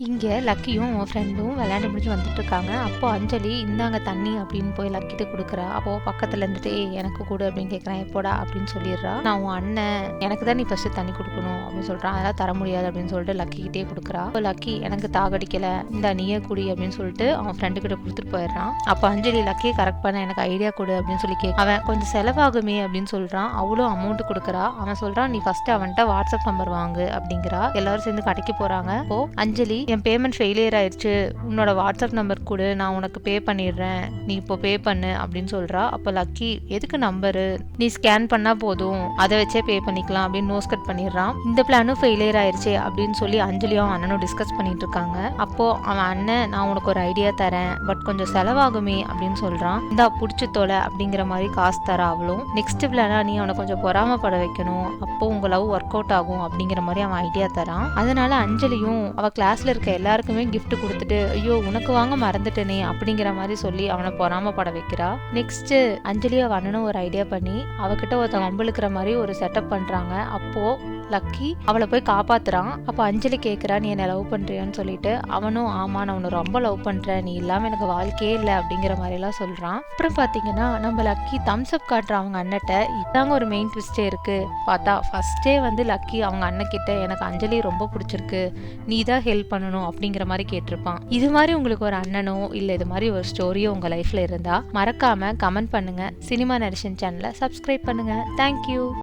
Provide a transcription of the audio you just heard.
இங்க லக்கியும் அவன் ஃப்ரெண்டும் விளையாண்டு முடிஞ்சு வந்துட்டு இருக்காங்க. அப்போ அஞ்சலி இந்தாங்க தண்ணி அப்படின்னு போய் லக்கிட்ட கொடுக்குறா. அப்போ பக்கத்துல இருந்துட்டு எனக்கு கொடு அப்படின்னு கேட்குறான். எப்போடா அப்படின்னு சொல்லிடுறா. நான் உன் அண்ணன், எனக்கு தான் நீ ஃபர்ஸ்ட் தண்ணி கொடுக்கணும் அப்படின்னு சொல்றான். அதெல்லாம் தர முடியாது அப்படின்னு சொல்லிட்டு லக்கி கிட்டே கொடுக்குறா. அப்போ லக்கி எனக்கு தாகடிக்கல, இந்த நீயே குடி அப்படின்னு சொல்லிட்டு அவன் ஃப்ரெண்டு கிட்ட கொடுத்துட்டு போயிடுறான். அப்போ அஞ்சலி லக்கியை கரெக்ட் பண்ண எனக்கு ஐடியா கொடு அப்படின்னு சொல்லி அவன் கொஞ்சம் செலவாகுமே அப்படின்னு சொல்றான். அவளும் அமௌண்ட் கொடுக்குறா. அவன் சொல்றான் நீ ஃபர்ஸ்ட் அவன்கிட்ட வாட்ஸ்அப் நம்பர் வாங்கு அப்படிங்கிறா. எல்லாரும் சேர்ந்து கடைக்கு போறாங்க. அப்போ அஞ்சலி என் பேமெண்ட் ஃபெயிலியர் ஆயிடுச்சு, உன்னோட வாட்ஸ்அப் நம்பர் கொடு, நான் உனக்கு பே பண்ணிடுறேன், நீ இப்போ பே பண்ணு அப்படின்னு சொல்றா. அப்போ லக்கி எதுக்கு நம்பரு, நீ ஸ்கேன் பண்ணா போதும், அதை வச்சே பே பண்ணிக்கலாம் அப்படின்னு நோஸ் கட் பண்ணிடுறான். இந்த பிளானும் ஃபெயிலியர் ஆயிடுச்சு அப்படின்னு சொல்லி அஞ்சலியும் அண்ணனும் டிஸ்கஸ் பண்ணிட்டு இருக்காங்க. அப்போ அவன் அண்ணன் நான் உனக்கு ஒரு ஐடியா தரேன், பட் கொஞ்சம் செலவாகுமே அப்படின்னு சொல்றான். இந்தா புடிச்சு தொலை அப்படிங்கிற மாதிரி காசு தர அவளும். நெக்ஸ்ட் பிளானா நீ அவனை கொஞ்சம் பொறாமப்பட வைக்கணும், அப்போ உங்க லவ் ஒர்க் அவுட் ஆகும் அப்படிங்கிற மாதிரி அவன் ஐடியா தரான். அதனால அஞ்சலியும் அவ கிளாஸ்ல இருக்க எல்லாருக்குமே கிஃப்ட் கொடுத்துட்டு ஐயோ உனக்கு வாங்க மறந்துட்டேனே அப்படிங்கிற மாதிரி சொல்லி அவனை பொறாமப்பட வைக்கிறா. நெக்ஸ்ட் அஞ்சலி அவ அண்ணனும் ஒரு ஐடியா பண்ணி அவகிட்ட ஒருத்தன் வம்பிழுக்கிற மாதிரி ஒரு செட்டப் பண்றாங்க. அப்போ லக்கி அவளை போய் காப்பாத்துறான். அப்போ அஞ்சலி கேட்குறா நீ என்ன லவ் பண்றியான்னு சொல்லிட்டு அவனும் ஆமா நான் உன்னை ரொம்ப லவ் பண்றேன், நீ இல்லாம எனக்கு வாழ்க்கையே இல்லை அப்படிங்கிற மாதிரி எல்லாம் சொல்றான். அப்புறம் பாத்தீங்கன்னா நம்ம லக்கி தம்ஸ் அப் காட்டுற அவங்க அண்ணட்ட. இதாங்க ஒரு மெயின் ட்விஸ்டே இருக்கு. பார்த்தா ஃபர்ஸ்டே வந்து லக்கி அவங்க அண்ணன் கிட்ட எனக்கு அஞ்சலி ரொம்ப பிடிச்சிருக்கு, நீ தான் ஹெல்ப் பண்ணணும் அப்படிங்கிற மாதிரி கேட்டிருப்பான். இது மாதிரி உங்களுக்கு ஒரு அண்ணனோ இல்லை இது மாதிரி ஒரு ஸ்டோரியோ உங்க லைஃப்ல இருந்தா மறக்காம கமெண்ட் பண்ணுங்க. சினிமா நரேஷன் சேனலை சப்ஸ்கிரைப் பண்ணுங்க. தேங்க்யூ.